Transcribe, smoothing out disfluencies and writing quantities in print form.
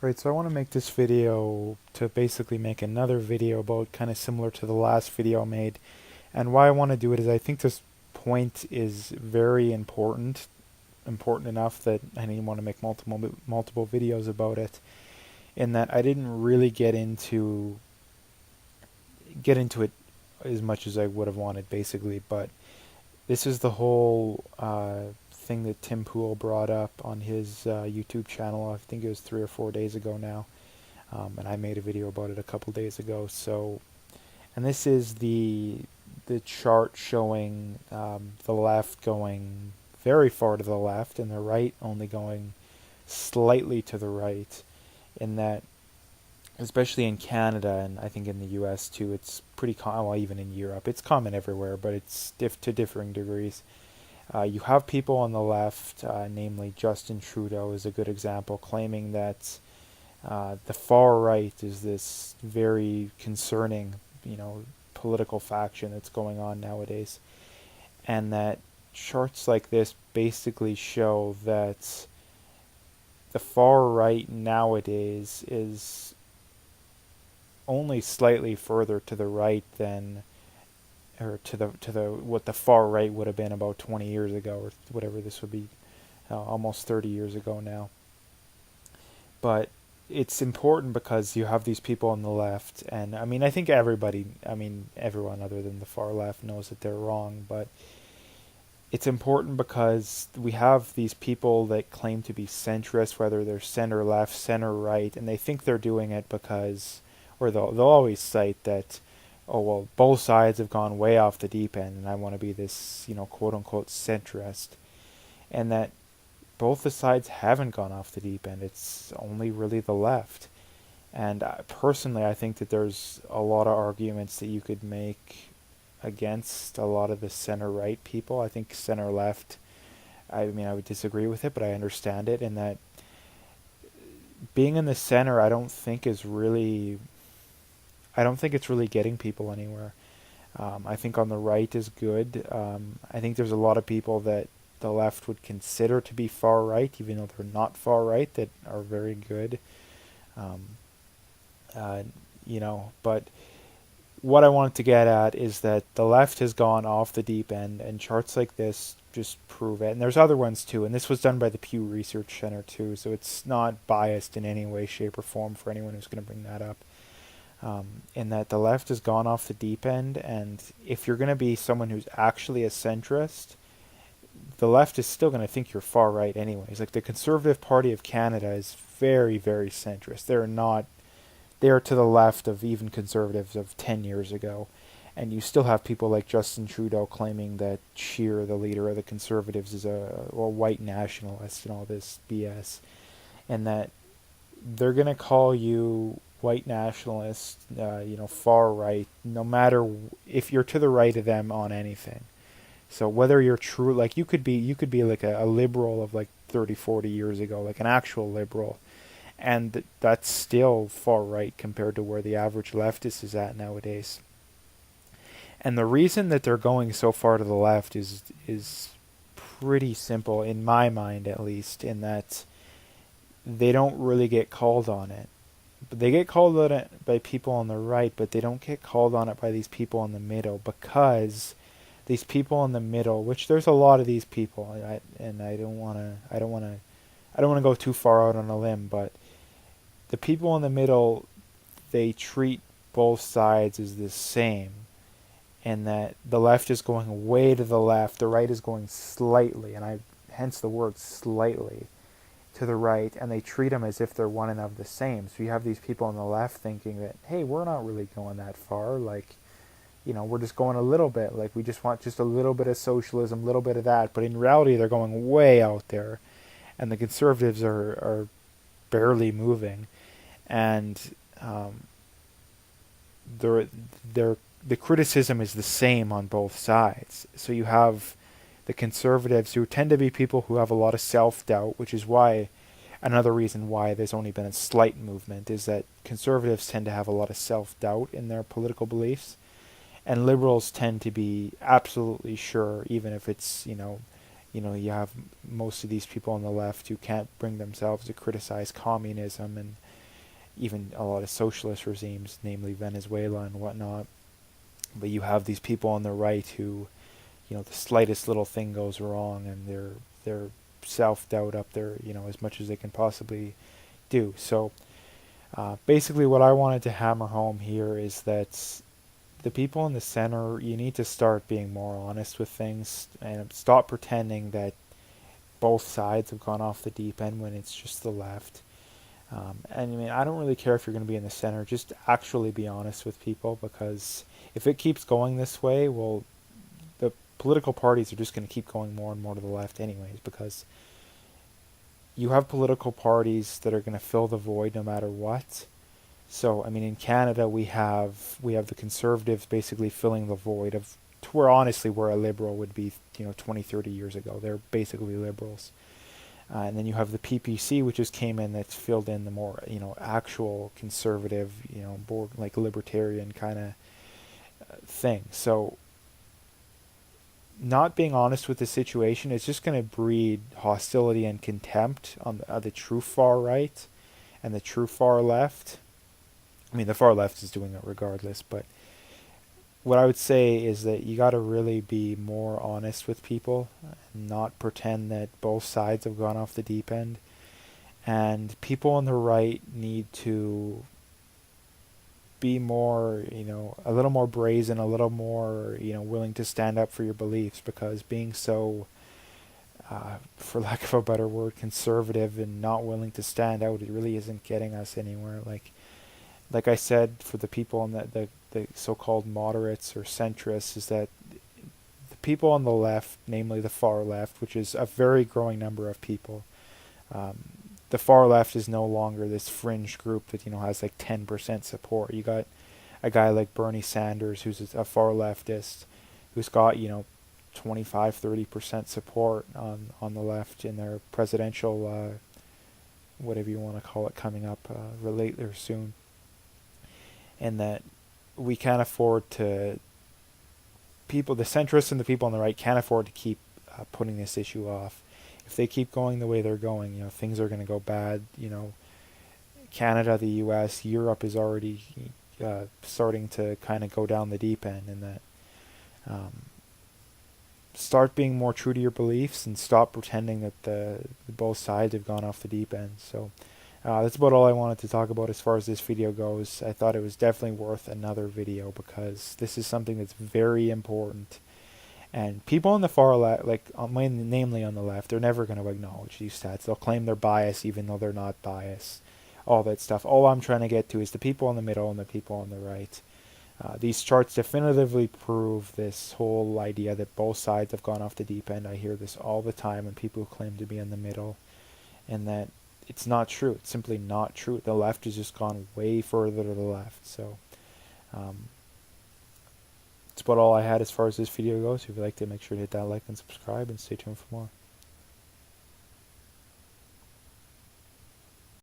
Right, so I want to make this video to basically make another video about kind of similar to the last video I made. And why I want to do it is I think this point is very important enough that I didn't want to make multiple videos about it. In that I didn't really get into it as much as I would have wanted, basically. But this is the whole thing that Tim Pool brought up on his YouTube channel. I think it was 3 or 4 days ago now. And I made a video about it a couple days ago. So, and this is the chart showing the left going very far to the left and the right only going slightly to the right. In that, especially in Canada and I think in the U.S. too, it's pretty common. Well, even in Europe, it's common everywhere, but it's to differing degrees. You have people on the left, namely Justin Trudeau is a good example, claiming that the far right is this very concerning, political faction that's going on nowadays, and that charts like this basically show that the far right nowadays is only slightly further to the right than, or to the what the far right would have been about 20 years ago, or whatever this would be, almost 30 years ago now. But it's important because you have these people on the left, and I mean, I think everyone other than the far left knows that they're wrong, but it's important because we have these people that claim to be centrist, whether they're center left, center right, and they think they're doing it because, or they'll always cite that, oh well, both sides have gone way off the deep end, and I want to be this, quote unquote centrist, and that both the sides haven't gone off the deep end. It's only really the left. And personally, I think that there's a lot of arguments that you could make against a lot of the center right people. I think center left, I mean, I would disagree with it, but I understand it. And that being in the center, I don't think it's really getting people anywhere. I think on the right is good. I think there's a lot of people that the left would consider to be far right, even though they're not far right, that are very good. Um, uh, but what I wanted to get at is that the left has gone off the deep end, and charts like this just prove it. And there's other ones too, and this was done by the Pew Research Center too, so it's not biased in any way, shape, or form for anyone who's going to bring that up. In that the left has gone off the deep end, and if you're going to be someone who's actually a centrist, the left is still going to think you're far right anyways. Like the Conservative Party of Canada is very, very centrist. They are to the left of even conservatives of 10 years ago. And you still have people like Justin Trudeau claiming that Scheer, the leader of the Conservatives, is a white nationalist and all this BS. And that they're going to call you white nationalist, far right, no matter if you're to the right of them on anything. So whether you're true, like you could be like a liberal of like 30, 40 years ago, like an actual liberal, and that's still far right compared to where the average leftist is at nowadays. And the reason that they're going so far to the left is pretty simple in my mind, at least, in that they don't really get called on it. But they get called on it by people on the right, but they don't get called on it by these people in the middle, because these people in the middle, which there's a lot of these people, and I don't want to go too far out on a limb, but the people in the middle, they treat both sides as the same, and that the left is going way to the left, the right is going slightly, hence the word slightly, to the right, and they treat them as if they're one and of the same. So you have these people on the left thinking that, hey, we're not really going that far, like, we're just going a little bit, like we just want just a little bit of socialism, a little bit of that, but in reality they're going way out there, and the conservatives are barely moving, and they're, the criticism is the same on both sides. So you have the conservatives who tend to be people who have a lot of self-doubt, which is why another reason why there's only been a slight movement is that conservatives tend to have a lot of self-doubt in their political beliefs, and liberals tend to be absolutely sure, even if it's, you have most of these people on the left who can't bring themselves to criticize communism and even a lot of socialist regimes, namely Venezuela and whatnot. But you have these people on the right who, the slightest little thing goes wrong, and they're self-doubt up there, as much as they can possibly do. So basically what I wanted to hammer home here is that the people in the center, you need to start being more honest with things and stop pretending that both sides have gone off the deep end when it's just the left. And I mean, I don't really care if you're going to be in the center, just actually be honest with people, because if it keeps going this way, well, the political parties are just going to keep going more and more to the left anyways, because you have political parties that are going to fill the void no matter what. So, I mean, in Canada, we have the Conservatives basically filling the void of, to where honestly where a Liberal would be, 20, 30 years ago. They're basically Liberals. And then you have the PPC, which just came in, that's filled in the more, actual conservative, board, like libertarian kind of thing. So, not being honest with the situation is just going to breed hostility and contempt on the true far right and the true far left. I mean, the far left is doing it regardless, but what I would say is that you got to really be more honest with people, and not pretend that both sides have gone off the deep end. And people on the right need to be more, a little more brazen, a little more, willing to stand up for your beliefs, because being so, for lack of a better word, conservative and not willing to stand out, it really isn't getting us anywhere. Like I said, for the people on the so-called moderates or centrists, is that the people on the left, namely the far left, which is a very growing number of people, the far left is no longer this fringe group that has like 10% support. You got a guy like Bernie Sanders, who's a far leftist, who's got 25-30% support on the left in their presidential whatever you want to call it coming up later soon. And that we can't afford to, the centrists and the people on the right can't afford to keep putting this issue off. If they keep going the way they're going, things are going to go bad. Canada, the U.S., Europe is already starting to kind of go down the deep end, and that start being more true to your beliefs and stop pretending that the both sides have gone off the deep end. So that's about all I wanted to talk about as far as this video goes. I thought it was definitely worth another video, because this is something that's very important. And people on the far left, namely on the left, they're never going to acknowledge these stats. They'll claim they're biased even though they're not biased. All that stuff. All I'm trying to get to is the people in the middle and the people on the right. These charts definitively prove this whole idea that both sides have gone off the deep end. I hear this all the time, and people who claim to be in the middle, and that it's not true. It's simply not true. The left has just gone way further to the left. So that's about all I had as far as this video goes. If you'd like to, make sure to hit that like and subscribe, and stay tuned for more.